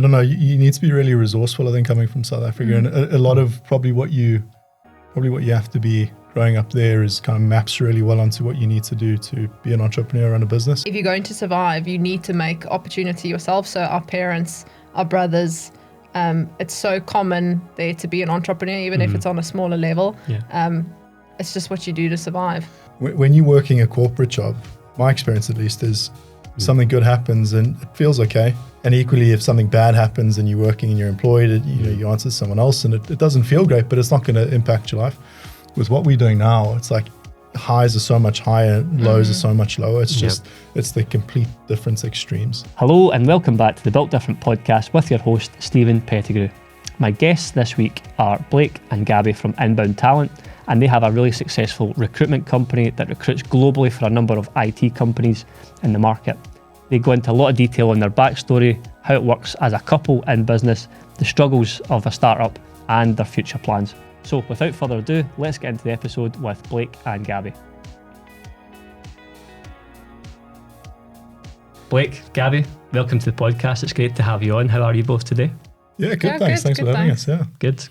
don't know. You need to be really resourceful, I think, coming from South Africa, and a lot of probably what you have to be growing up there is kind of maps really well onto what you need to do to be an entrepreneur and a business. If you're going to survive, you need to make opportunity yourself. So our parents, our brothers, it's so common there to be an entrepreneur, even if it's on a smaller level. Yeah. It's just what you do to survive. When you're working a corporate job, my experience at least is something good happens and it feels okay. And equally, if something bad happens and you're working and you're employed, you answer to someone else and it doesn't feel great, but it's not going to impact your life. With what we're doing now, it's like highs are so much higher, lows are so much lower. It's just, it's the complete different extremes. Hello and welcome back to the Built Different podcast with your host, Steven Pettigrew. My guests this week are Blake and Gabby from Inbound Talent, and they have a really successful recruitment company that recruits globally for a number of IT companies in the market. They go into a lot of detail on their backstory, how it works as a couple in business, the struggles of a startup, and their future plans. So without further ado, let's get into the episode with Blake and Gabby. Blake, Gabby, welcome to the podcast. It's great to have you on. How are you both today? Yeah, good, thanks. Thanks for having us. Yeah. Good.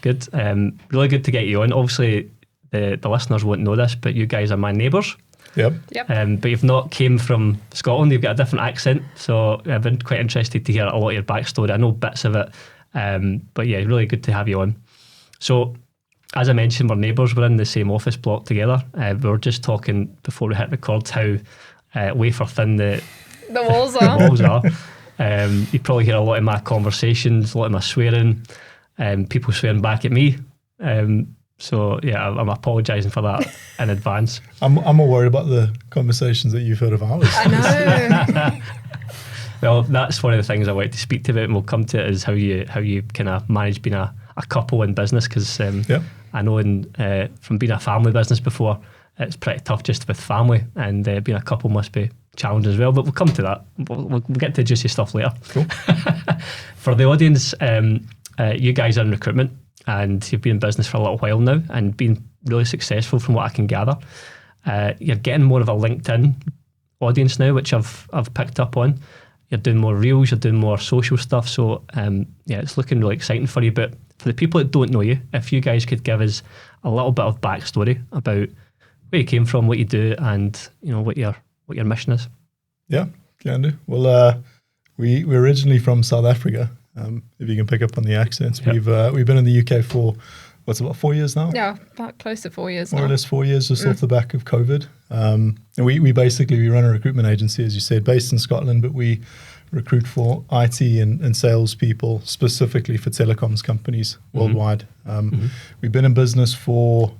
Really good to get you on. Obviously, the listeners won't know this, but you guys are my neighbours. Yep. But you've not came from Scotland. You've got a different accent. So I've been quite interested to hear a lot of your backstory. I know bits of it. But yeah, really good to have you on. So, as I mentioned, we're neighbours. We're in the same office block together. We were just talking before we hit record how wafer thin the walls are. The walls are. You probably hear a lot of my conversations, a lot of my swearing, people swearing back at me. So yeah, I'm apologising for that in advance. I'm more worried about the conversations that you've heard of ours. I know. Well, that's one of the things I wanted to speak to about, and we'll come to it, is how you kind of manage being a couple in business, because I know from being a family business before, it's pretty tough just with family, and being a couple must be challenging as well, but we'll come to that. We'll get to juicy stuff later. Cool. For the audience, you guys are in recruitment and you've been in business for a little while now and been really successful from what I can gather. You're getting more of a LinkedIn audience now, which I've picked up on. You're doing more reels, you're doing more social stuff, so it's looking really exciting for you. But for the people that don't know you, if you guys could give us a little bit of backstory about where you came from, what you do, and what your mission is. Yeah, can do. Well, we're originally from South Africa. If you can pick up on the accents, we've been in the UK for about 4 years now. Yeah, about close to 4 years. More or less 4 years, just off the back of COVID. And we basically run a recruitment agency, as you said, based in Scotland, but we recruit for IT and sales people specifically for telecoms companies worldwide. We've been in business for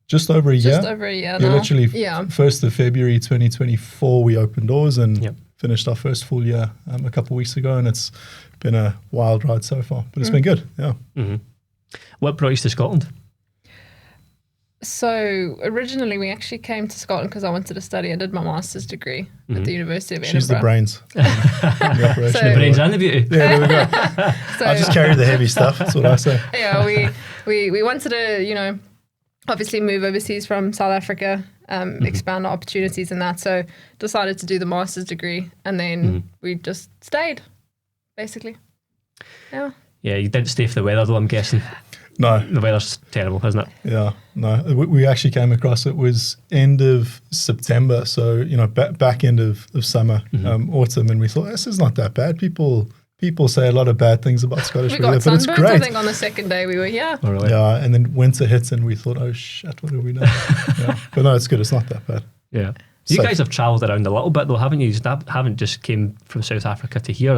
just over a year. Just over a year now. Literally 1st of February 2024, we opened doors and finished our first full year a couple of weeks ago, and it's been a wild ride so far, but it's been good. Yeah. Mm-hmm. What brought you to Scotland? So originally we actually came to Scotland because I wanted to study. I did my master's degree at the University of Edinburgh. She's the brains. The brains and the beauty. Yeah, there we go. So, I just carry the heavy stuff. That's what I say. Yeah, we wanted to, obviously move overseas from South Africa, expand our opportunities in that. So decided to do the master's degree, and then we just stayed, basically. Yeah. Yeah, you didn't stay for the weather though, I'm guessing. No. The weather's terrible, isn't it? Yeah, no. We actually came across, it was end of September, so, back end of summer, autumn, and we thought, this is not that bad. People say a lot of bad things about Scottish weather, but it's great. I think on the second day we were here. Oh, really? Yeah, and then winter hit and we thought, oh shit, what have we done? But no, it's good. It's not that bad. Yeah. You guys have travelled around a little bit though, haven't you? You haven't just came from South Africa to here.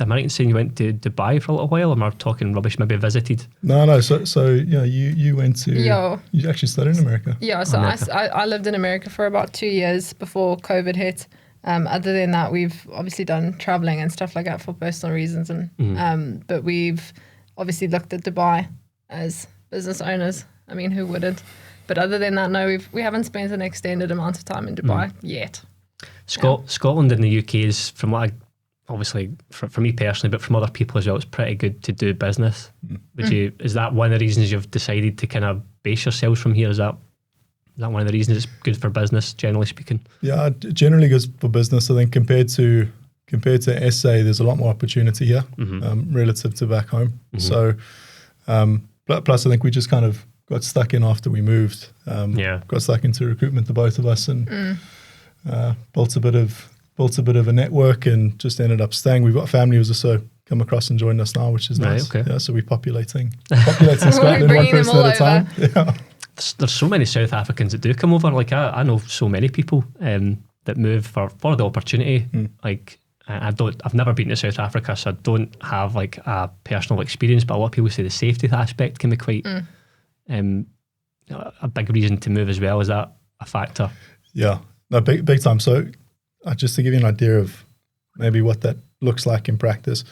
Am I right in saying you went to Dubai for a little while? Am I talking rubbish? Maybe visited? No. So you went to. You actually studied in America. Yeah. So I lived in America for about 2 years before COVID hit. Other than that, we've obviously done traveling and stuff like that for personal reasons, and but we've obviously looked at Dubai as business owners. I mean, who wouldn't? But other than that, no, we haven't spent an extended amount of time in Dubai yet. Scotland and the UK is, from what obviously for me personally, but from other people as well, it's pretty good to do business. Is that one of the reasons you've decided to kind of base yourselves from here? Is that one of the reasons it's good for business, generally speaking? Yeah, generally good for business. I think compared to compared to SA, there's a lot more opportunity here relative to back home. So, plus I think we just kind of got stuck in after we moved. Got stuck into recruitment, the both of us, and built a bit of a network, and just ended up staying. We've got family who's also come across and joined us now, which is nice. Okay. Yeah, so we're populating Scotland one person at a time. Yeah. There's so many South Africans that do come over. Like I know so many people that move for the opportunity. Like I've never been to South Africa, so I don't have like a personal experience. But a lot of people say the safety aspect can be quite a big reason to move as well. Is that a factor? Yeah, no, big time. So just to give you an idea of maybe what that looks like in practice,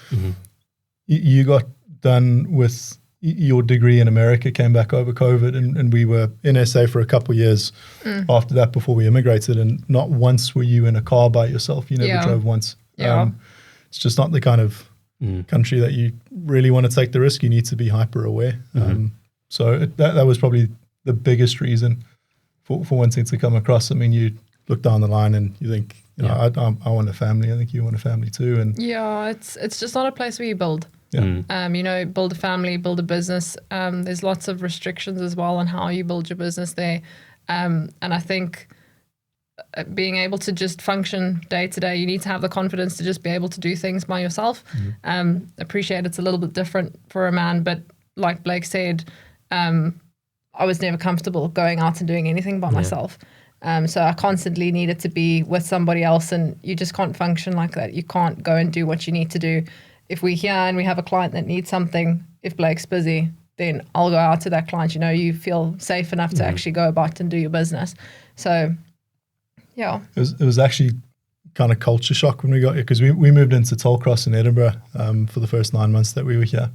you got done with your degree in America, came back over COVID, and we were in SA for a couple of years after that before we immigrated, and not once were you in a car by yourself. You never drove once. It's just not the kind of country that you really want to take the risk. You need to be hyper aware. So that was probably the biggest reason for wanting to come across. I mean, you look down the line and you think, I want a family. I think you want a family too. And it's just not a place where you build. Yeah. Build a family, build a business. There's lots of restrictions as well on how you build your business there. And I think being able to just function day to day, you need to have the confidence to just be able to do things by yourself. Appreciate it's a little bit different for a man, but like Blake said, I was never comfortable going out and doing anything by myself. So I constantly needed to be with somebody else, and you just can't function like that. You can't go and do what you need to do. If we're here and we have a client that needs something, if Blake's busy, then I'll go out to that client. You feel safe enough to actually go about and do your business. So, yeah. It was actually kind of culture shock when we got here, because we moved into Tollcross in Edinburgh for the first 9 months that we were here.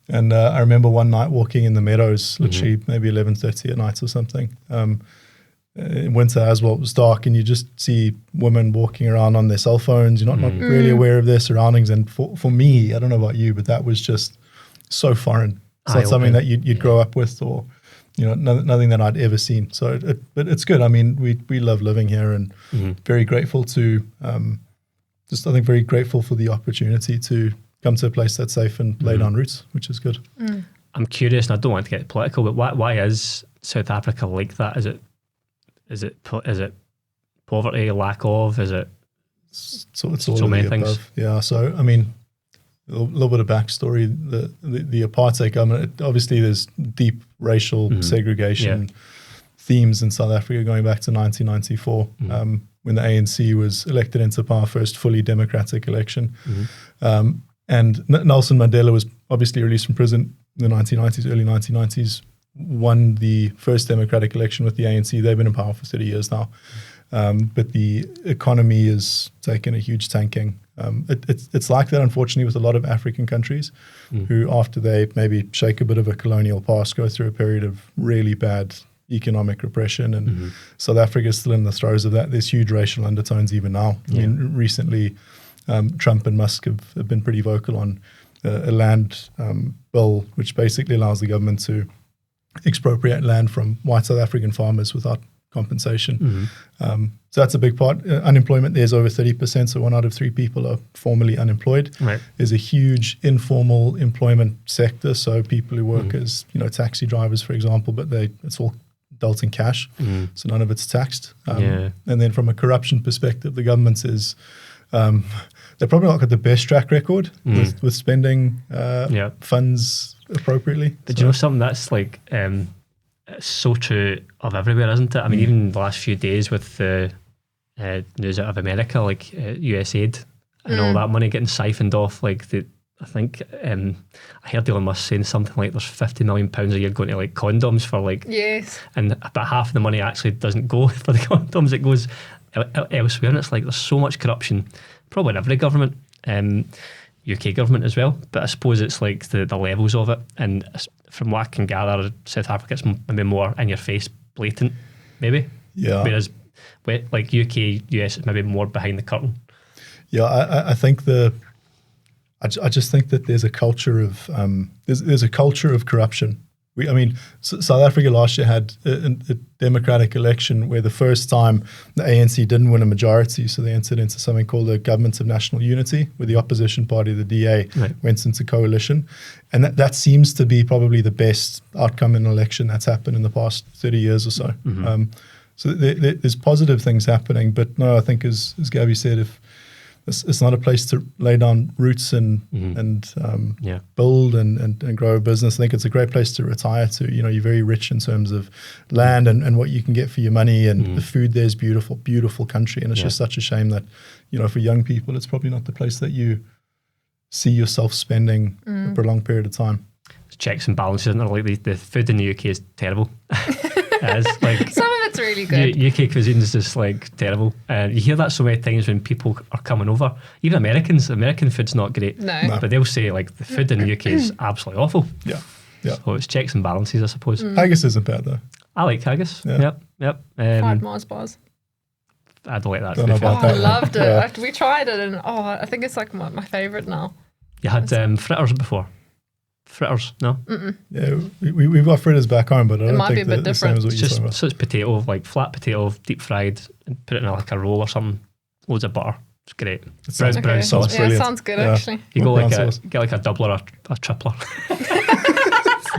And I remember one night walking in the meadows, literally maybe 11:30 at night or something. In winter as well, it was dark, and you just see women walking around on their cell phones. You're not really aware of their surroundings. And for me, I don't know about you, but that was just so foreign. It's not something that you'd grow up with, or nothing that I'd ever seen. So, but it's good. I mean, we love living here, and very grateful to I think very grateful for the opportunity to come to a place that's safe and lay down roots, which is good. I'm curious, and I don't want to get political, but why is South Africa like that? Is it poverty, lack of? Is it? So it's all so many things. Above. Yeah. So I mean, a little bit of backstory. The apartheid government. Obviously, there's deep racial segregation themes in South Africa going back to 1994, when the ANC was elected into power, first fully democratic election. And Nelson Mandela was obviously released from prison in the 1990s, early 1990s. Won the first democratic election with the ANC. They've been in power for 30 years now. But the economy has taken a huge tanking. It's like that, unfortunately, with a lot of African countries who, after they maybe shake a bit of a colonial past, go through a period of really bad economic repression. And South Africa is still in the throes of that. There's huge racial undertones even now. I mean, recently, Trump and Musk have been pretty vocal on a land bill, which basically allows the government to expropriate land from white South African farmers without compensation. So that's a big part. Unemployment there's over 30%, so 1 out of 3 people are formally unemployed. There's a huge informal employment sector, so people who work as taxi drivers, for example, but it's all dealt in cash, so none of it's taxed. And then from a corruption perspective, the government is they're probably not got the best track record with spending funds appropriately. But you know something that's like it's so true of everywhere, isn't it? I mean, even the last few days with the news out of America, like USAID and all that money getting siphoned off. Like I think I heard Elon Musk saying something like there's £50 million a year going to like condoms for like and about half of the money actually doesn't go for the condoms. It goes elsewhere, and it's like there's so much corruption, probably in every government. UK government as well, but I suppose it's like the levels of it, and from what I can gather, South Africa's maybe more in your face, blatant, maybe. Whereas like UK, US is maybe more behind the curtain. I think I just think that there's a culture of there's a culture of corruption South Africa last year had a democratic election where the first time the ANC didn't win a majority, so they entered into something called the Government of National Unity, where the opposition party, the DA, went into coalition. And that seems to be probably the best outcome in an election that's happened in the past 30 years or so. So there's positive things happening, but no, I think as Gabby said, if it's not a place to lay down roots and build and grow a business. I think it's a great place to retire to. You're very rich in terms of land and what you can get for your money, and the food there's beautiful, beautiful country. And it's just such a shame that, for young people, it's probably not the place that you see yourself spending a prolonged period of time. Checks and balances, isn't there? Like the food in the UK is terrible. It's like some of it's really good. UK cuisine is just like terrible. You hear that so many times when people are coming over. Even American food's not great. No. But they'll say like the food in the UK is absolutely awful. Yeah. So it's checks and balances, I suppose. Haggis isn't bad though. I like haggis. Yeah. Yep. Fried Mars bars. I don't like that. Don't know about that. I loved it. After we tried it, and I think it's like my favourite now. You had fritters before? Fritters, no? Yeah, we've got fritters back home, but I don't might think be a bit the same as what you're talking about. So it's potato, like flat potato, deep fried, and put it in like a roll or something. Loads of butter. It's great. Brown sauce. Yeah, it sounds good actually. You go get like a doubler or a tripler.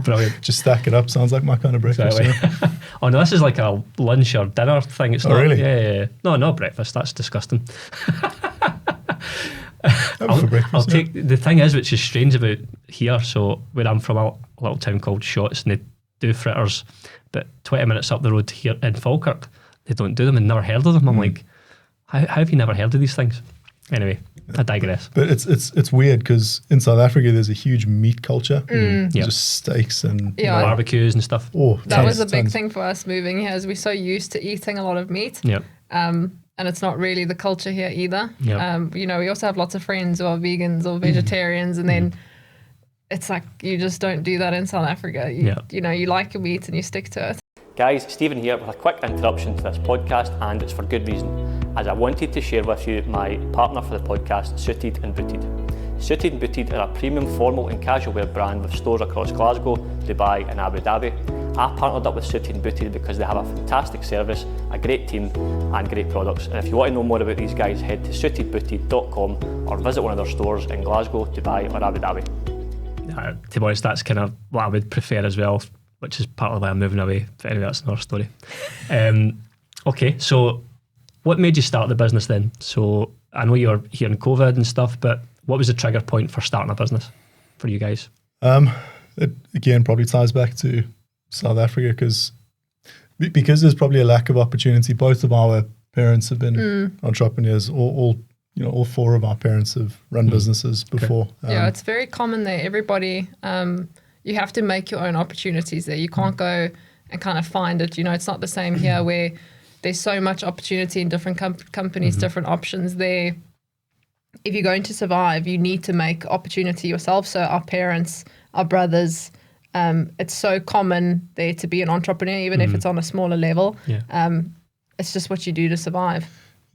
Brilliant. Just stack it up. Sounds like my kind of breakfast. Exactly. Oh no, this is like a lunch or dinner thing. It's not really? Yeah. No, not breakfast. That's disgusting. I'll take the thing is, which is strange about here. So where I'm from, a little town called Shotts, and they do fritters, but 20 minutes up the road here in Falkirk, they don't do them, and never heard of them. I'm like, how have you never heard of these things? Anyway, I digress. But it's weird because in South Africa there's a huge meat culture, just steaks and barbecues and stuff. That was a big thing for us moving here, is we're so used to eating a lot of meat. And it's not really the culture here either. We also have lots of friends who are vegans or vegetarians, and then it's like you just don't do that in South Africa. You like your meat and you stick to it. Guys, Steven here with a quick interruption to this podcast, and it's for good reason, as I wanted to share with you my partner for the podcast, Suited and Booted. Suited and Booted are a premium formal and casual wear brand with stores across Glasgow, Dubai and Abu Dhabi. I partnered up with Suited and Booted because they have a fantastic service, a great team and great products. And if you want to know more about these guys, head to suitedbooted.com or visit one of their stores in Glasgow, Dubai or Abu Dhabi. To be honest, that's kind of what I would prefer as well, which is partly why I'm moving away. But anyway, that's another story. Okay, so what made you start the business then? So I know you're hearing COVID and stuff, but what was the trigger point for starting a business for you guys? It again probably ties back to South Africa because there's probably a lack of opportunity. Both of our parents have been entrepreneurs. All four of our parents have run businesses before. Okay. It's very common there. Everybody, you have to make your own opportunities there. You can't go and kind of find it. It's not the same here where there's so much opportunity in different companies, different options there. If you're going to survive, you need to make opportunity yourself. So our parents, our brothers, it's so common there to be an entrepreneur, even if it's on a smaller level. It's just what you do to survive.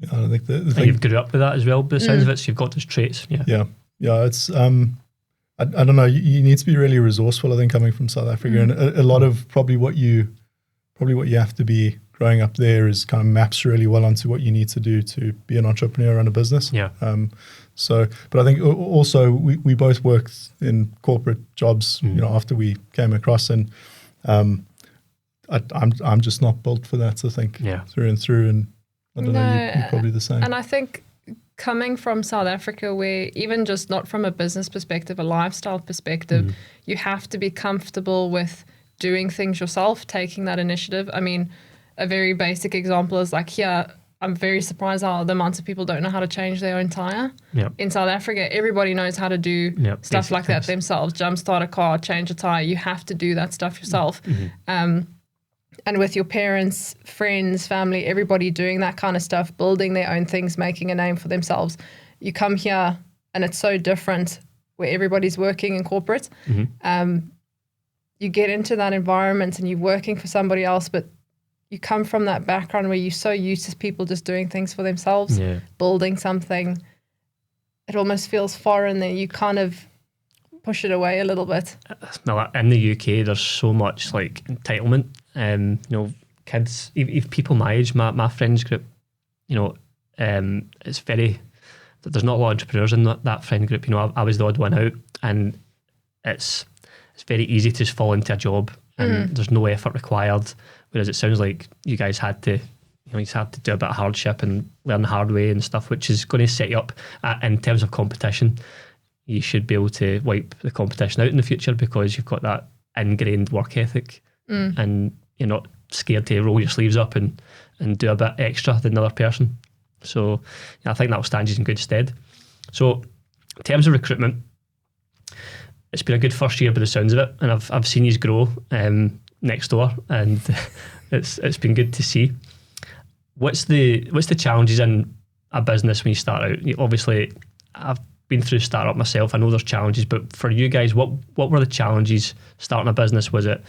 I don't think the thing, you've grew up with that as well, but the sounds of it, so you've got those traits. Yeah. It's I don't know. You need to be really resourceful. I think coming from South Africa, and a lot of probably what you have to be growing up there is kind of maps really well onto what you need to do to be an entrepreneur, run a business. But I think also we both worked in corporate jobs, after we came across, and I'm just not built for that. I think through and through, and I don't know. You're probably the same. And I think coming from South Africa, where even just not from a business perspective, a lifestyle perspective, you have to be comfortable with doing things yourself, taking that initiative. I mean, a very basic example is like here, I'm very surprised how the amounts of people don't know how to change their own tire. In South Africa, everybody knows how to do stuff like that themselves. Jumpstart a car, change a tire. You have to do that stuff yourself. And with your parents, friends, family, everybody doing that kind of stuff, building their own things, making a name for themselves. You come here and it's so different where everybody's working in corporate. You get into that environment and you're working for somebody else, but you come from that background where you're so used to people just doing things for themselves, building something. It almost feels foreign that you kind of push it away a little bit? Now, in the UK, there's so much like entitlement. Kids, if people my age, my friends group, it's very. There's not a lot of entrepreneurs in that friend group. I was the odd one out, and it's very easy to just fall into a job, and there's no effort required. Whereas it sounds like you guys had to, you had to do a bit of hardship and learn the hard way and stuff, which is going to set you up in terms of competition. You should be able to wipe the competition out in the future because you've got that ingrained work ethic, and you're not scared to roll your sleeves up and do a bit extra than another person. So I think that will stand you in good stead. So in terms of recruitment, it's been a good first year by the sounds of it, and I've seen you grow next door, and it's been good to see. What's the challenges in a business when you start out? Obviously, I've been through startup myself. I know there's challenges, but for you guys, what were the challenges starting a business? Was it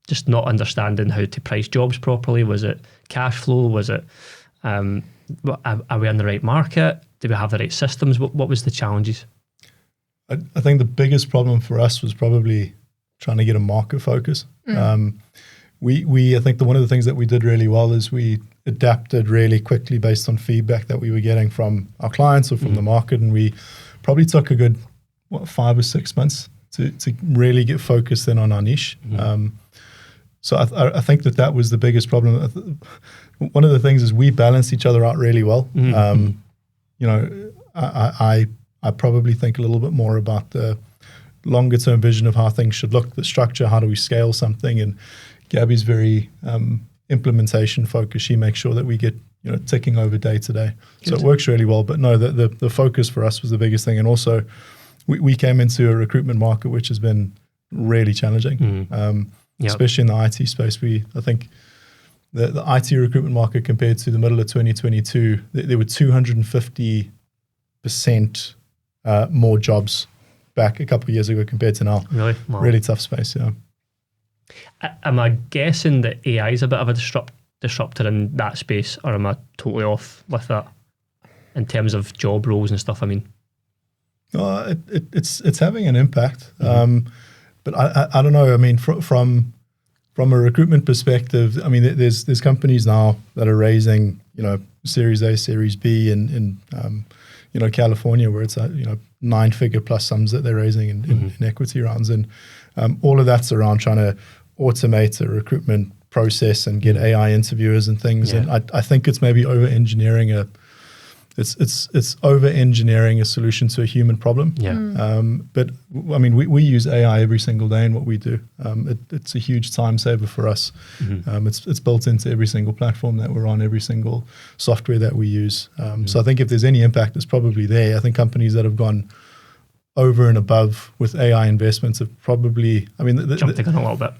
just not understanding how to price jobs properly? Was it cash flow? Was it are we in the right market? Do we have the right systems? What was the challenges? I think the biggest problem for us was probably trying to get a market focus. I think one of the things that we did really well is we adapted really quickly based on feedback that we were getting from our clients or from the market, and we probably took a good 5 or 6 months to really get focused in on our niche. So I think that was the biggest problem. One of the things is we balance each other out really well. I probably think a little bit more about the longer term vision of how things should look, the structure, how do we scale something, and Gabby's very implementation focused. She makes sure that we get ticking over day to day. So it works really well. But no, the focus for us was the biggest thing, and also we came into a recruitment market which has been really challenging, especially in the IT space. I think the IT recruitment market compared to the middle of 2022, there were 250% more jobs back a couple of years ago compared to now. Really? Wow. Really tough space, yeah. Am I guessing that AI is a bit of a disruptor in that space, or am I totally off with that in terms of job roles and stuff? I mean, no, it's having an impact, but I don't know. I mean, from a recruitment perspective, I mean, there's companies now that are raising Series A, Series B in California, where it's 9-figure plus sums that they're raising in equity rounds, and all of that's around trying to automate the recruitment process and get AI interviewers and things. And I think it's maybe over-engineering it's over-engineering a solution to a human problem. But I mean, we use AI every single day in what we do. It's a huge time saver for us. It's built into every single platform that we're on, every single software that we use. So I think if there's any impact, it's probably there. I think companies that have gone over and above with AI investments have probably, I mean, jumped the gun a little bit.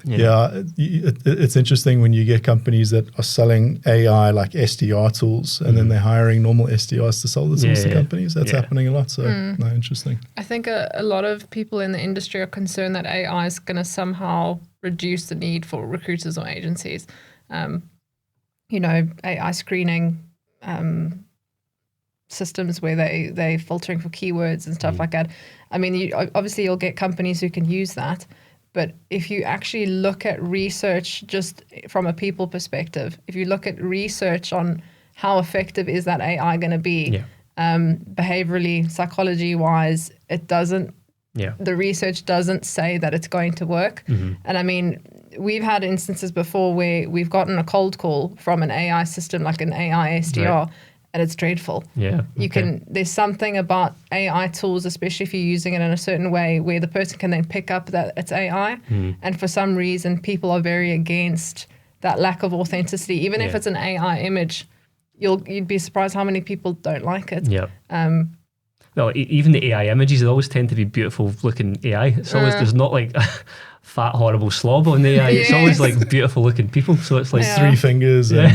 It's interesting when you get companies that are selling AI like SDR tools, and then they're hiring normal SDRs to sell the tools to companies. That's happening a lot. So interesting. I think a lot of people in the industry are concerned that AI is going to somehow reduce the need for recruiters or agencies. AI screening, systems where they filtering for keywords and stuff like that. I mean, obviously you'll get companies who can use that, but if you actually look at research just from a people perspective, if you look at research on how effective is that AI going to be, behaviorally, psychology wise, it doesn't. The research doesn't say that it's going to work. And I mean, we've had instances before where we've gotten a cold call from an AI system, like an AI SDR, and it's dreadful. There's something about AI tools, especially if you're using it in a certain way, where the person can then pick up that it's AI. And for some reason, people are very against that lack of authenticity. Even if it's an AI image, you'd be surprised how many people don't like it. Well, even the AI images, they always tend to be beautiful looking AI. It's always, there's not like a fat, horrible slob on the AI. It's always like beautiful looking people. So it's like 3 fingers. And,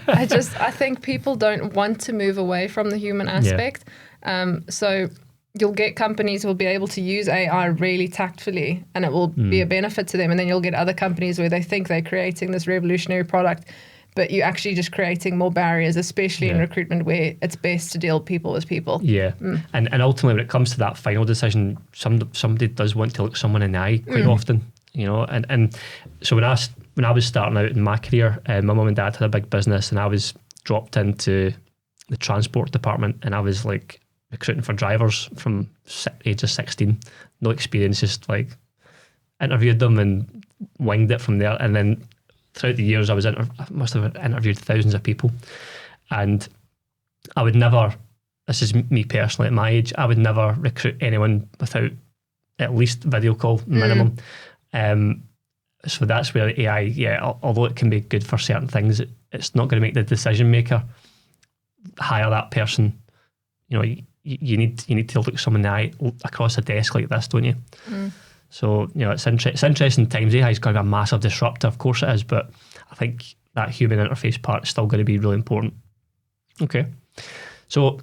I think people don't want to move away from the human aspect. So you'll get companies who will be able to use AI really tactfully, and it will be a benefit to them. And then you'll get other companies where they think they're creating this revolutionary product, but you're actually just creating more barriers, especially in recruitment where it's best to deal people with people. Yeah. And ultimately, when it comes to that final decision, somebody does want to look someone in the eye quite often, you know. And so when I was starting out in my career, my mum and dad had a big business, and I was dropped into the transport department, and I was like recruiting for drivers from age of 16, no experience, just like interviewed them and winged it from there. And then throughout the years, I must have interviewed thousands of people, and I would never, this is me personally at my age, I would never recruit anyone without at least video call minimum. So that's where AI, although it can be good for certain things, it's not going to make the decision maker hire that person. You know, you need to look someone in the eye across a desk like this, don't you? So, you know, it's interesting times. AI is going to be a massive disruptor, of course it is, but I think that human interface part is still going to be really important. Okay. So,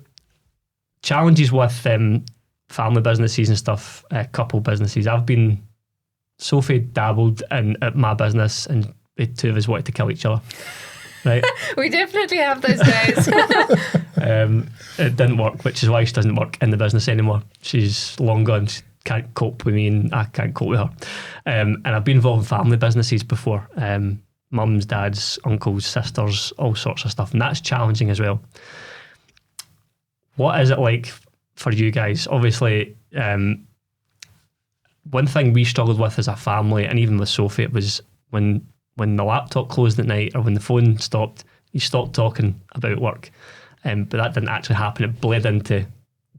challenges with family businesses and stuff, couple businesses. Sophie dabbled in at my business, and the two of us wanted to kill each other. Right? We definitely have those days. It didn't work, which is why she doesn't work in the business anymore. She's long gone. She can't cope with me, and I can't cope with her. And I've been involved in family businesses before. Mums, dads, uncles, sisters, all sorts of stuff. And that's challenging as well. What is it like for you guys? Obviously, one thing we struggled with as a family, and even with Sophie, it was when the laptop closed at night or when the phone stopped, you stopped talking about work. But that didn't actually happen. It bled into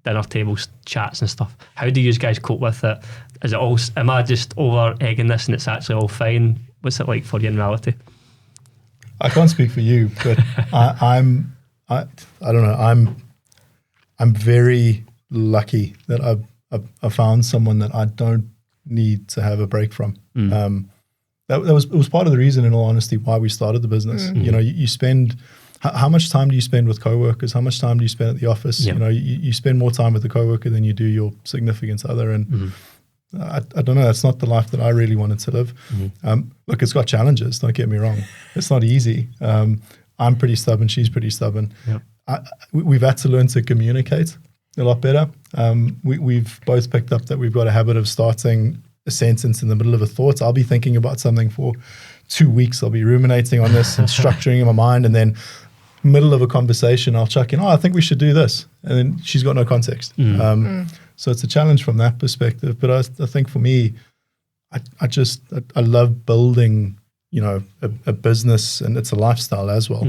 dinner tables, chats and stuff. How do you guys cope with it? Is it all, am I just over egging this and it's actually all fine? What's it like for you in reality? I can't speak for you, but I don't know. I'm very lucky that I've found someone that I don't need to have a break from. It was part of the reason, in all honesty, why we started the business. You know, you spend, how much time do you spend with coworkers? How much time do you spend at the office? You know, you spend more time with the coworker than you do your significant other. And I don't know, that's not the life that I really wanted to live. Look, it's got challenges, don't get me wrong. It's not easy. I'm pretty stubborn, she's pretty stubborn. We've had to learn to communicate a lot better. We've both picked up that we've got a habit of starting a sentence in the middle of a thought. I'll be thinking about something for 2 weeks. I'll be ruminating on this and structuring in my mind, and then middle of a conversation, I'll chuck in, I think we should do this. And then she's got no context. So it's a challenge from that perspective. But I think for me, I love building, you know, a business, and it's a lifestyle as well.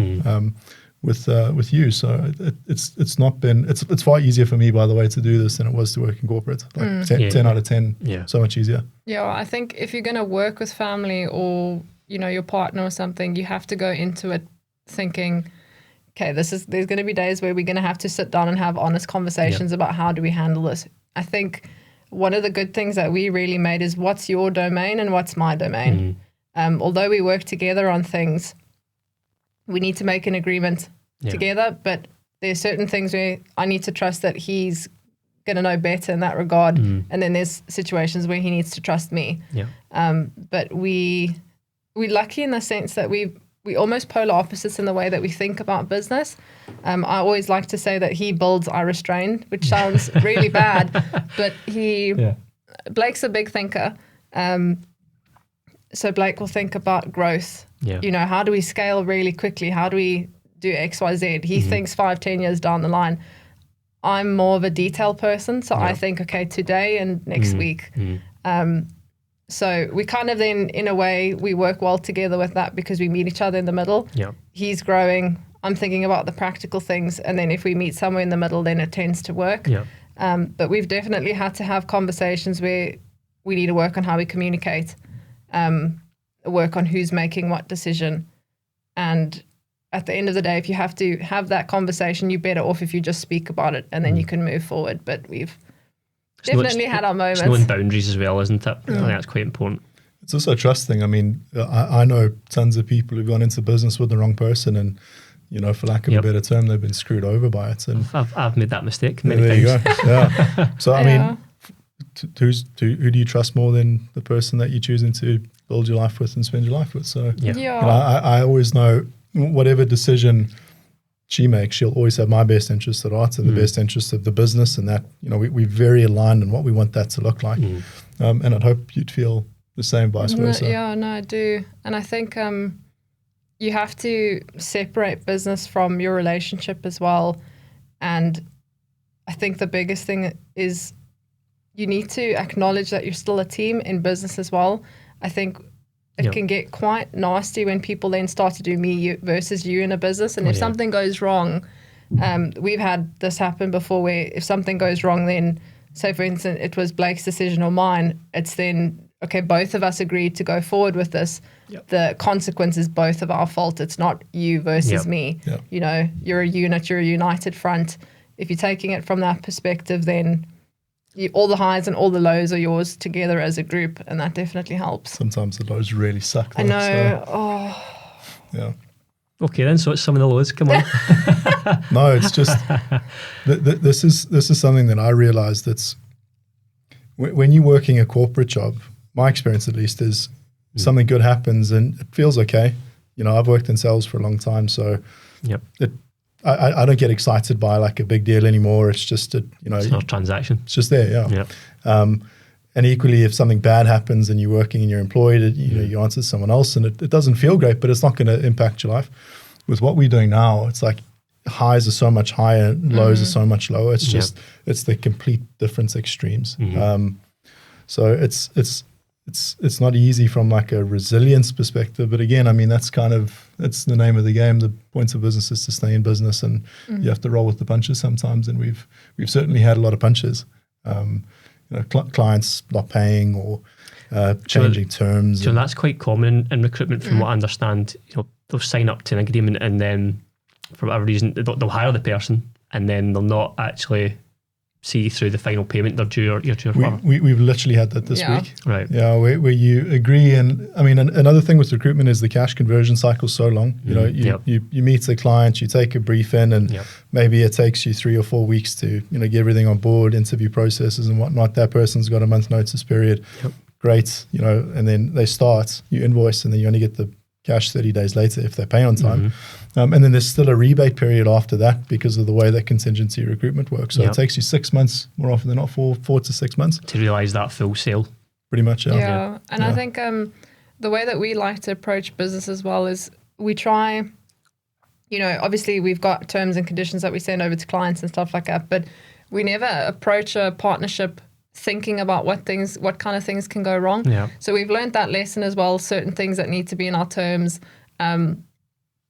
With you, so it's far easier for me, by the way, to do this than it was to work in corporate. Like 10 out of 10, so much easier. Yeah, I think if you're going to work with family or, you know, your partner or something, you have to go into it thinking, okay, there's going to be days where we're going to have to sit down and have honest conversations about how do we handle this. I think one of the good things that we really made is what's your domain and what's my domain. Although we work together on things, we need to make an agreement together, but there's certain things where I need to trust that he's going to know better in that regard. And then there's situations where he needs to trust me. But we're lucky in the sense that we almost polar opposites in the way that we think about business. I always like to say that he builds, I restrain, which sounds really bad, but Blake's a big thinker. So Blake will think about growth. You know, how do we scale really quickly? How do we do X, Y, Z? He thinks 5-10 years down the line. I'm more of a detail person. So I think, okay, today and next week. So we kind of then, in a way, we work well together with that because we meet each other in the middle. He's growing. I'm thinking about the practical things. And then if we meet somewhere in the middle, then it tends to work. But we've definitely had to have conversations where we need to work on how we communicate. Work on who's making what decision. And at the end of the day, if you have to have that conversation, you're better off if you just speak about it and then you can move forward. But we've definitely had our moments. It's knowing boundaries as well, isn't it? I think that's quite important. It's also trusting. I mean, I know tons of people who've gone into business with the wrong person, and, you know, for lack of a better term, they've been screwed over by it. And I've made that mistake many times. There you go. So, I mean, who do you trust more than the person that you're choosing to build your life with and spend your life with? So, you know, I always know whatever decision she makes, she'll always have my best interest at heart and the best interest of the business, and that, you know, we're very aligned on what we want that to look like. And I'd hope you'd feel the same vice versa. No, I do. And I think you have to separate business from your relationship as well. And I think the biggest thing is you need to acknowledge that you're still a team in business as well. I think it can get quite nasty when people then start to do me versus you in a business. And if something goes wrong, we've had this happen before where if something goes wrong, then say for instance, it was Blake's decision or mine, it's then, okay, both of us agreed to go forward with this. The consequence is both of our fault. It's not you versus me. You know, you're a unit, you're a united front. If you're taking it from that perspective, then all the highs and all the lows are yours together as a group, and that definitely helps. Sometimes the lows really suck. I know. Yeah. Okay, then. So it's some of the lows. Come on. No, it's just this is something that I realized. That's when you're working a corporate job. My experience, at least, is something good happens and it feels okay. You know, I've worked in sales for a long time, so I don't get excited by like a big deal anymore. It's just it's not a transaction. It's just there, and equally, if something bad happens and you're working and you're employed, you answer to someone else, and it doesn't feel great, but it's not going to impact your life. With what we're doing now, it's like highs are so much higher, lows are so much lower. It's just it's the complete different extremes. So it's not easy from like a resilience perspective, but again, I mean, that's the name of the game. The point of business is to stay in business, and you have to roll with the punches sometimes. And we've certainly had a lot of punches. Clients not paying or changing terms. So that's quite common in recruitment, from what I understand. You know, they'll sign up to an agreement, and then for whatever reason, they'll hire the person, and then they'll not actually see through the final payment they're due. We've literally had that this week. Right. Yeah, where you agree, and I mean, another thing with recruitment is the cash conversion cycle so long. You know, you meet the client, you take a brief in, and maybe it takes you 3 or 4 weeks to get everything on board, interview processes and whatnot. That person's got a month notice period. Great, and then they start, you invoice, and then you only get the cash 30 days later if they pay on time. And then there's still a rebate period after that because of the way that contingency recruitment works. So it takes you 6 months, more often than not, 4 to 6 months. To realise that full sale. Pretty much, And I think the way that we like to approach business as well is we try, obviously we've got terms and conditions that we send over to clients and stuff like that, but we never approach a partnership thinking about what kind of things can go wrong. So we've learned that lesson as well, certain things that need to be in our terms.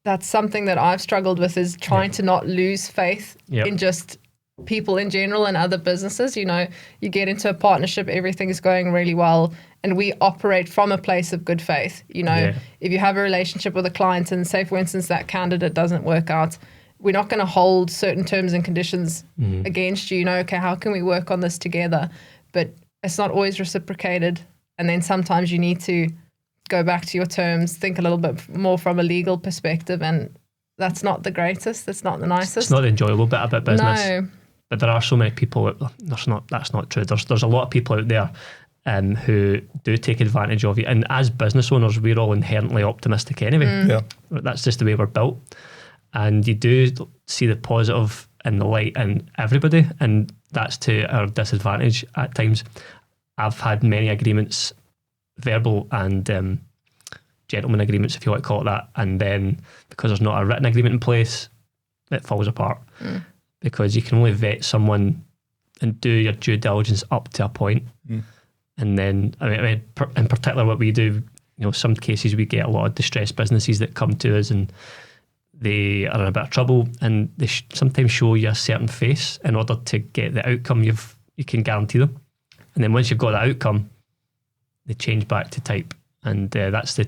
That's something that I've struggled with, is trying to not lose faith in just people in general and other businesses. You get into a partnership, everything's going really well, and we operate from a place of good faith. If you have a relationship with a client and say, for instance, that candidate doesn't work out, we're not going to hold certain terms and conditions against you. Okay, how can we work on this together? But it's not always reciprocated. And then sometimes you need to go back to your terms, think a little bit more from a legal perspective. And that's not the greatest. That's not the nicest. It's not the enjoyable bit about business. No. But there are so many people, that's not true. There's a lot of people out there who do take advantage of you. And as business owners, we're all inherently optimistic anyway. That's just the way we're built. And you do see the positive and the light in everybody, and that's to our disadvantage at times. I've had many agreements, verbal and gentleman agreements, if you want to call it that, and then because there's not a written agreement in place, it falls apart. Because you can only vet someone and do your due diligence up to a point. And then, I mean, in particular, what we do, some cases we get a lot of distressed businesses that come to us and they are in a bit of trouble, and they sometimes show you a certain face in order to get the outcome you can guarantee them. And then once you've got that outcome, they change back to type, and that's the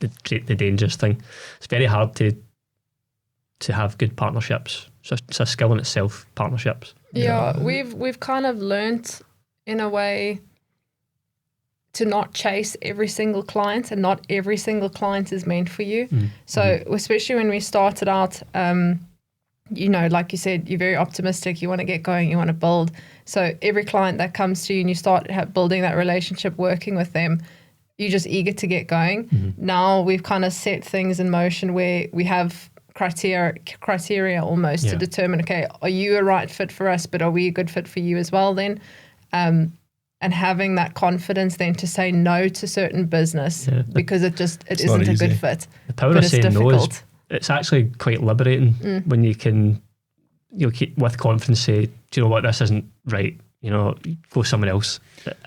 dangerous thing. It's very hard to have good partnerships. So it's a skill in itself, partnerships. We've kind of learnt in a way to not chase every single client, and not every single client is meant for you. So especially when we started out, like you said, you're very optimistic, you want to get going, you want to build. So every client that comes to you and you start building that relationship, working with them, you're just eager to get going. Now we've kind of set things in motion where we have criteria almost to determine, okay, are you a right fit for us, but are we a good fit for you as well then? And having that confidence then to say no to certain business because it isn't a good fit. The power of saying no is, it's actually quite liberating when you can, keep with confidence say, do you know what, this isn't right, go somewhere else.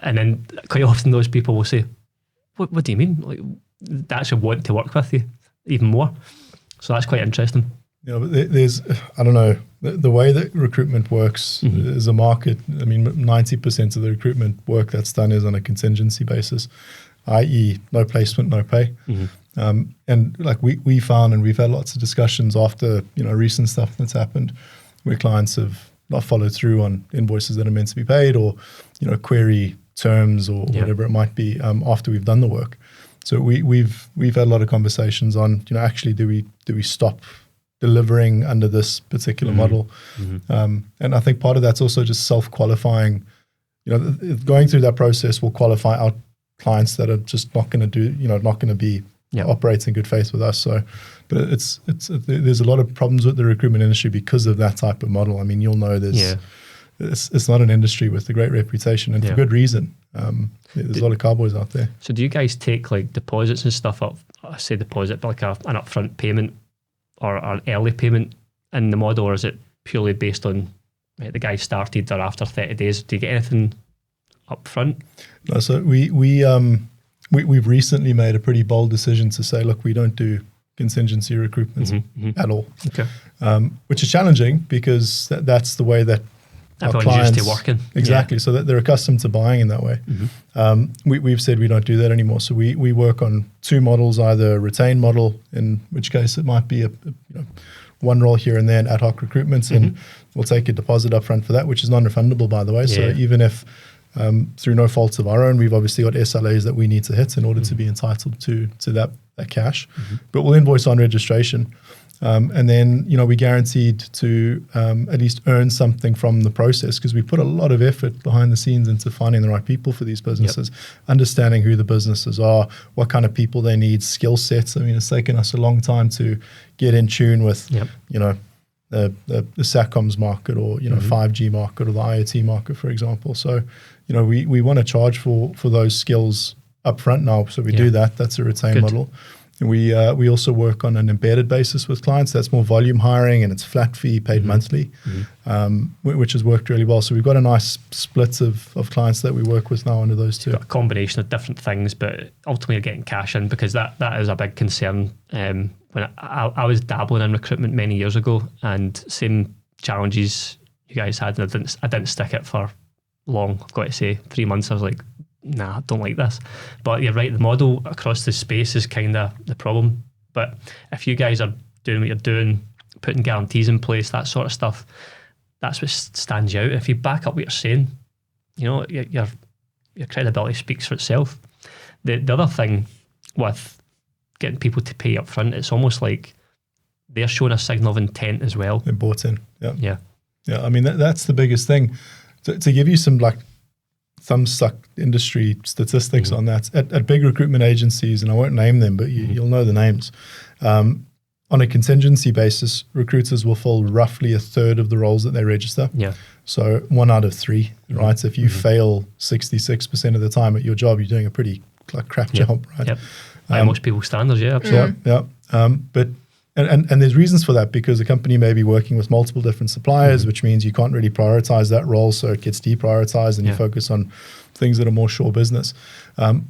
And then quite often those people will say, what do you mean? Like, they actually want to work with you even more. So that's quite interesting. But there's, I don't know, the way that recruitment works is a market. I mean, 90% of the recruitment work that's done is on a contingency basis, i.e. no placement, no pay. And like we found, and we've had lots of discussions after, recent stuff that's happened where clients have not followed through on invoices that are meant to be paid or, query terms or whatever it might be after we've done the work. So we've had a lot of conversations on, actually do we stop delivering under this particular model? And I think part of that's also just self-qualifying. Going through that process will qualify out clients that are just not going to do, not going to be operating in good faith with us. So, but there's a lot of problems with the recruitment industry because of that type of model. I mean, you'll know it's not an industry with a great reputation, and for good reason. There's a lot of cowboys out there. So do you guys take like deposits and stuff up? I say deposit, but like an upfront payment or an early payment in the model, or is it purely based on the guy started or after 30 days? Do you get anything up front? No, so we've recently made a pretty bold decision to say, look, we don't do contingency recruitment at all. Okay. Which is challenging because that's the way that everyone's our clients, used to working. Exactly. So that they're accustomed to buying in that way. We've said we don't do that anymore. So we work on two models, either a retained model, in which case it might be a one role here and there, ad hoc recruitments, and we'll take a deposit up front for that, which is non-refundable, by the way. So even if through no faults of our own, we've obviously got SLAs that we need to hit in order to be entitled to that cash, but we'll invoice on registration. And then, we're guaranteed to at least earn something from the process because we put a lot of effort behind the scenes into finding the right people for these businesses, understanding who the businesses are, what kind of people they need, skill sets. I mean, it's taken us a long time to get in tune with, the SATCOMs market or, 5G market or the IoT market, for example. So, we want to charge for those skills up front now. So we do that. That's a retained model. And we also work on an embedded basis with clients. That's more volume hiring, and it's flat fee paid monthly, which has worked really well. So we've got a nice split of clients that we work with now under those two. Got a combination of different things, but ultimately you're getting cash in because that is a big concern. When I was dabbling in recruitment many years ago, and same challenges you guys had, and I didn't stick it for long. I've got to say, 3 months. I was like, nah, I don't like this. But you're right, the model across the space is kind of the problem. But if you guys are doing what you're doing, putting guarantees in place, that sort of stuff, that's what stands you out. If you back up what you're saying, your credibility speaks for itself. The other thing with getting people to pay up front, it's almost like they're showing a signal of intent as well. They're bought in. Yeah. I mean, that's the biggest thing. To give you some thumbsuck industry statistics on that, at big recruitment agencies, and I won't name them, but you'll know the names, on a contingency basis, recruiters will fill roughly a third of the roles that they register. So 1 out of 3, right? So if you fail 66% of the time at your job, you're doing a pretty crap job, right? By most people's standards, absolutely. But and there's reasons for that, because a company may be working with multiple different suppliers, which means you can't really prioritize that role, so it gets deprioritized and you focus on things that are more sure business.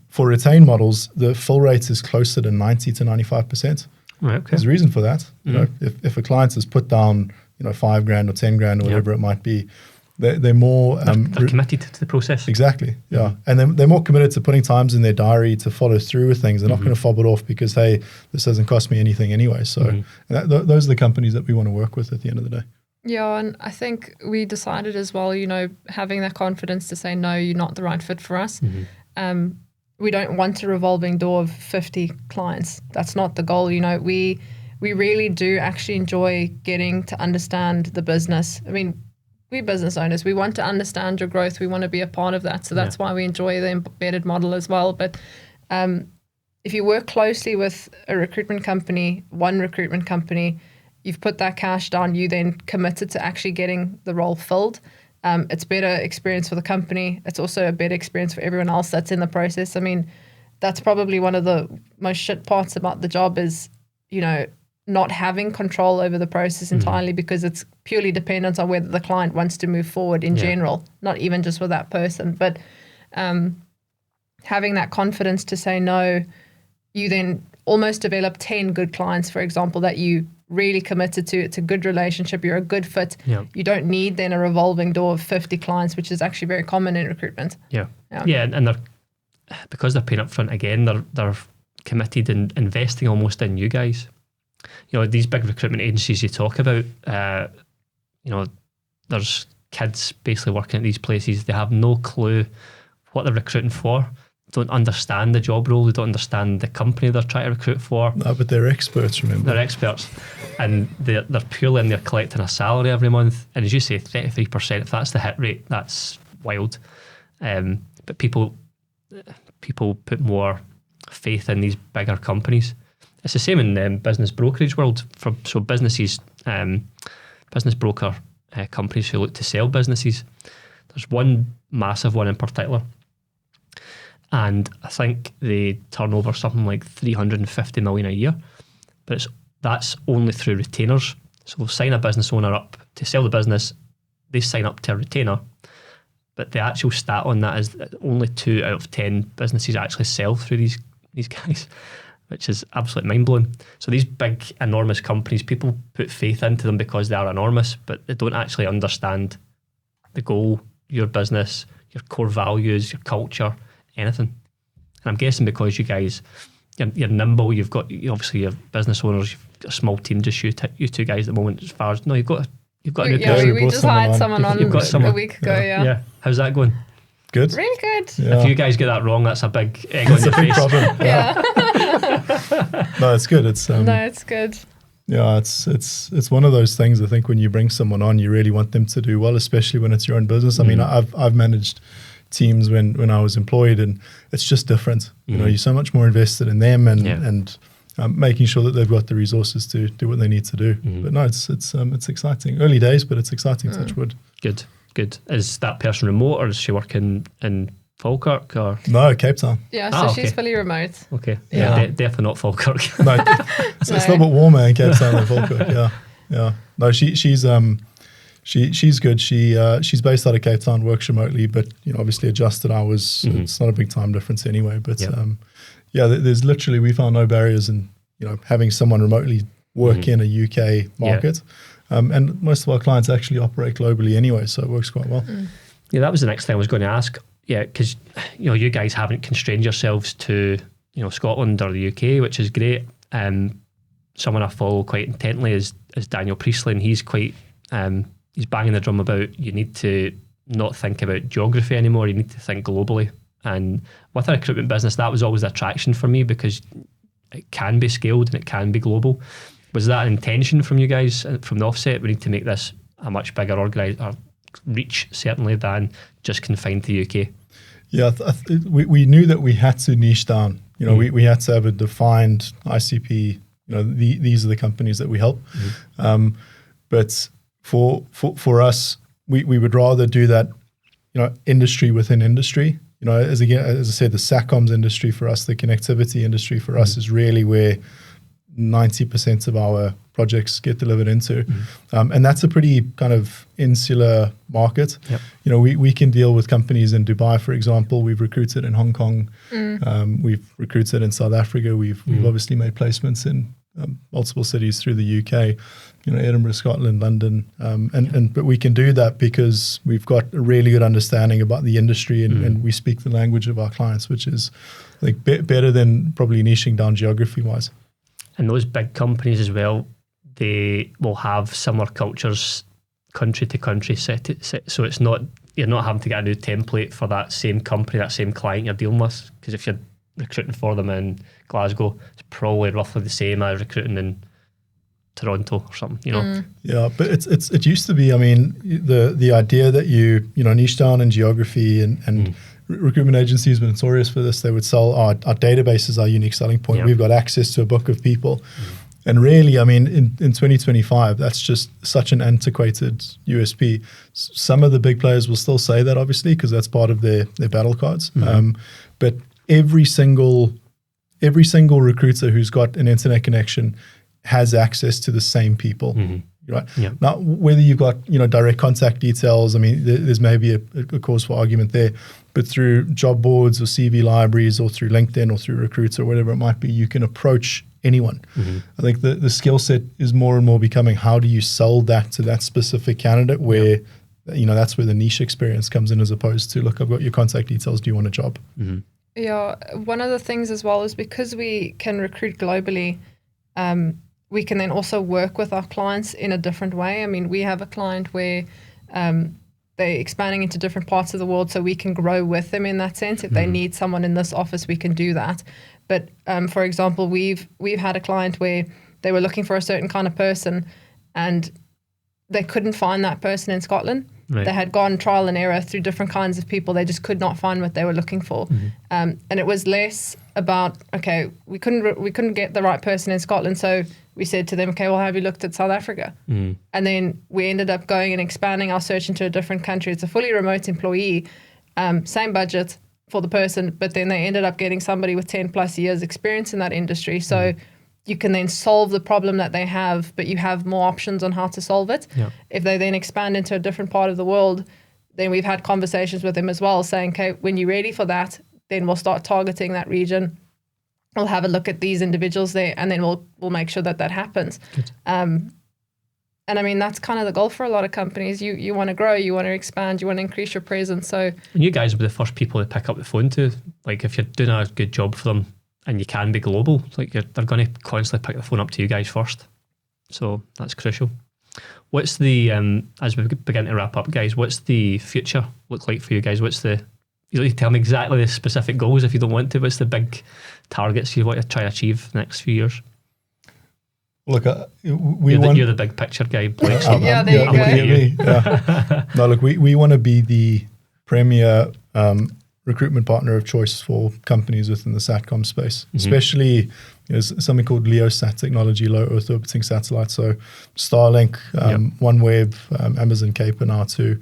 For retained models, the fill rate is closer to 90 to 95%. Right, okay. There's a reason for that. If a client has put down $5,000 or $10,000 or whatever it might be, they're more they're committed to the process. Exactly, and then they're more committed to putting times in their diary to follow through with things. They're not going to fob it off because, hey, this doesn't cost me anything anyway. So those are the companies that we want to work with at the end of the day. Yeah, and I think we decided as well, having that confidence to say, no, you're not the right fit for us. We don't want a revolving door of 50 clients. That's not the goal. We really do actually enjoy getting to understand the business. I mean, we're business owners. We want to understand your growth. We want to be a part of that. So that's why we enjoy the embedded model as well. But if you work closely with one recruitment company, you've put that cash down, you then committed to actually getting the role filled. It's better experience for the company. It's also a better experience for everyone else that's in the process. I mean, that's probably one of the most shit parts about the job is, not having control over the process entirely, because it's purely dependent on whether the client wants to move forward in general, not even just with that person. But having that confidence to say no, you then almost develop 10 good clients, for example, that you really committed to. It's a good relationship. You're a good fit. Yeah. You don't need then a revolving door of 50 clients, which is actually very common in recruitment. Yeah. And they're, because they're paying up front again, they're committed and investing almost in you guys. These big recruitment agencies you talk about, there's kids basically working at these places. They have no clue what they're recruiting for. Don't understand the job role. They don't understand the company they're trying to recruit for. No, but they're experts, remember. They're experts. And they're purely in there collecting a salary every month. And as you say, 33%, if that's the hit rate, that's wild. But people put more faith in these bigger companies. It's the same in the business brokerage world. So businesses, business broker companies who look to sell businesses. There's one massive one in particular. And I think they turn over something like 350 million a year. But that's only through retainers. So we'll sign a business owner up to sell the business. They sign up to a retainer. But the actual stat on that is that only 2 out of 10 businesses actually sell through these guys, which is absolutely mind-blowing. So these big, enormous companies, people put faith into them because they are enormous, but they don't actually understand the goal, your business, your core values, your culture, anything. And I'm guessing because you guys, you're nimble, you've got, obviously your business owners, you've got a small team, just you two guys at the moment, as far as, no, you've got a new person. We just hired someone on a week ago, Yeah. How's that going? Good. Really good. Yeah. If you guys get that wrong, that's a big egg on your face. Problem. Yeah. No, it's good. It's good. Yeah, it's one of those things. I think when you bring someone on, you really want them to do well, especially when it's your own business. I mean, I've managed teams when I was employed, and it's just different. You're so much more invested in them and making sure that they've got the resources to do what they need to do. But no, it's exciting. Early days, but it's exciting. Touch wood. Good. Is that person remote, or is she working in Falkirk? Or no, Cape Town? Yeah, so she's fully remote. Okay, yeah, definitely not Falkirk. No, it's a little bit warmer in Cape Town than Falkirk. Yeah. No, she's good. She's based out of Cape Town, works remotely, but obviously adjusted hours. It's not a big time difference anyway. But there's literally, we found no barriers in having someone remotely work in a UK market. And most of our clients actually operate globally anyway, so it works quite well. Yeah, that was the next thing I was going to ask. Yeah, because you guys haven't constrained yourselves to Scotland or the UK, which is great. Someone I follow quite intently is Daniel Priestley, and he's quite he's banging the drum about you need to not think about geography anymore. You need to think globally. And with a recruitment business, that was always the attraction for me, because it can be scaled and it can be global. Was that an intention from you guys from the offset? We need to make this a much bigger reach, certainly, than just confined to the UK. Yeah, we knew that we had to niche down. We had to have a defined ICP. These are the companies that we help. But for us, we would rather do that, industry within industry. As I said, the SATCOMs industry for us, the connectivity industry for us is really where 90% of our projects get delivered into. And that's a pretty kind of insular market. Yep. We can deal with companies in Dubai, for example. We've recruited in Hong Kong. We've recruited in South Africa. We've obviously made placements in multiple cities through the UK, Edinburgh, Scotland, London. But we can do that because we've got a really good understanding about the industry and we speak the language of our clients, which is, I think, better than probably niching down geography-wise. And those big companies as well, they will have similar cultures country to country set. So it's not, you're not having to get a new template for that same company, that same client you're dealing with. Because if you're recruiting for them in Glasgow, it's probably roughly the same as recruiting in Toronto or something, Yeah, but it used to be, I mean, the idea that you niche down in geography and recruitment agencies were notorious for this. They would sell our database is our unique selling point. We've got access to a book of people. And really, I mean, in 2025, that's just such an antiquated USP. Some of the big players will still say that, obviously, because that's part of their battle cards. But every single recruiter who's got an internet connection has access to the same people. Right. Yeah. Now, whether you've got direct contact details, I mean, there's maybe a cause for argument there. But through job boards or CV libraries or through LinkedIn or through Recruiter or whatever it might be, you can approach anyone. I think the skill set is more and more becoming how do you sell that to that specific candidate where that's where the niche experience comes in, as opposed to, look, I've got your contact details. Do you want a job? Yeah. One of the things as well is because we can recruit globally, we can then also work with our clients in a different way. I mean, we have a client where they're expanding into different parts of the world, so we can grow with them in that sense. If they need someone in this office, we can do that. But for example, we've had a client where they were looking for a certain kind of person and they couldn't find that person in Scotland. Right. They had gone trial and error through different kinds of people. They just could not find what they were looking for. And it was less about, okay, we couldn't get the right person in Scotland. So we said to them, okay, well, have you looked at South Africa? And then we ended up going and expanding our search into a different country. It's a fully remote employee, same budget for the person, but then they ended up getting somebody with 10 plus years experience in that industry. So you can then solve the problem that they have, but you have more options on how to solve it. If they then expand into a different part of the world, then we've had conversations with them as well, saying, okay, when you're ready for that, then we'll start targeting that region. We'll have a look at these individuals there, and then we'll make sure that happens. And I mean, that's kind of the goal for a lot of companies. You want to grow, you want to expand, you want to increase your presence. So, and you guys will be the first people to pick up the phone to, like, if you're doing a good job for them and you can be global, like they're going to constantly pick the phone up to you guys first. So that's crucial. What's the, as we begin to wrap up, guys, what's the future look like for you guys? You don't need to tell me exactly the specific goals if you don't want to. What's the big targets you want to try to achieve the next few years? Look, you're the big picture guy, Blake. there you go. No, look, we want to be the premier recruitment partner of choice for companies within the SATCOM space, especially something called LEOSat technology, low Earth orbiting satellites. So Starlink, OneWeb, Amazon Kuiper now too.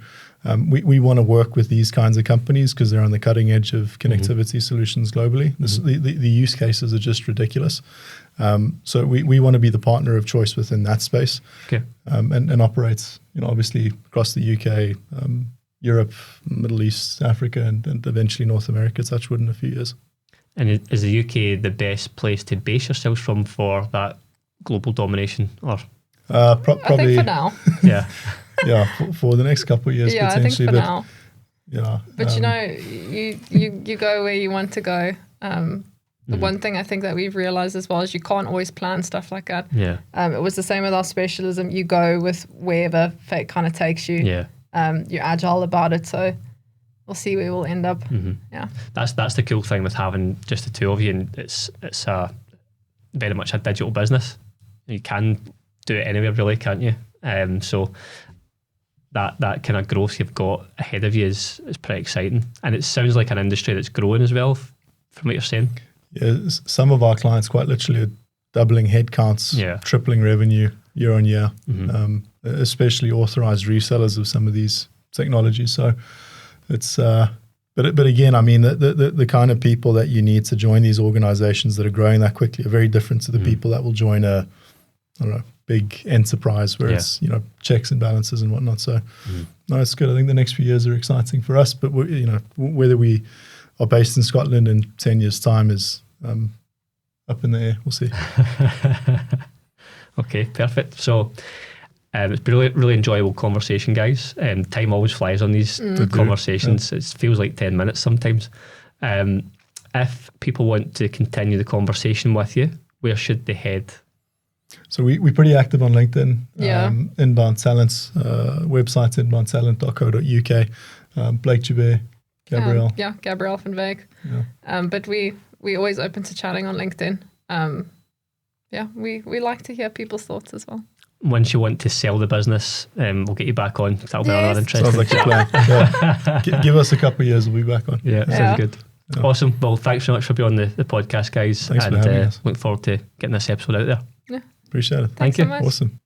We want to work with these kinds of companies because they're on the cutting edge of connectivity solutions globally. The use cases are just ridiculous. So we want to be the partner of choice within that space, and operates, obviously across the UK, Europe, Middle East, Africa, and eventually North America, touch wood, in a few years. And is the UK the best place to base yourselves from for that global domination? Or probably, I think for now. For the next couple of years, potentially. I think for now. Yeah. But you go where you want to go. The one thing I think that we've realized as well is you can't always plan stuff like that. It was the same with our specialism. You go with wherever fate kind of takes you. You're agile about it. So we'll see where we'll end up. That's the cool thing with having just the two of you, and it's very much a digital business. You can do it anywhere, really, can't you? So that kind of growth you've got ahead of you is pretty exciting, and it sounds like an industry that's growing as well, from what you're saying. Yeah, some of our clients quite literally are doubling headcounts, tripling revenue year on year, especially authorized resellers of some of these technologies. So it's, but again, I mean, the kind of people that you need to join these organizations that are growing that quickly are very different to the people that will join a, I don't know, big enterprise where it's, checks and balances and whatnot. So no, it's good. I think the next few years are exciting for us, but whether we are based in Scotland in 10 years' time is up in the air. We'll see. Okay, perfect. So it's been a really enjoyable conversation, guys. Time always flies on these conversations. It feels like 10 minutes sometimes. If people want to continue the conversation with you, where should they head? So we're pretty active on LinkedIn, Inbound Talents, website inboundtalent.co.uk, Blake Joubert, Gabrielle. Gabrielle van Wyk. But we always open to chatting on LinkedIn. We like to hear people's thoughts as well. once you want to sell the business, we'll get you back on. That'll be another interesting. Sounds like a plan. Yeah. Give us a couple of years, we'll be back on. Yeah, sounds good. Yeah. Awesome. Well, thanks very much for being on the podcast, guys. Thanks for having us. Look forward to getting this episode out there. Yeah. Appreciate it. Thank you. So much. Awesome.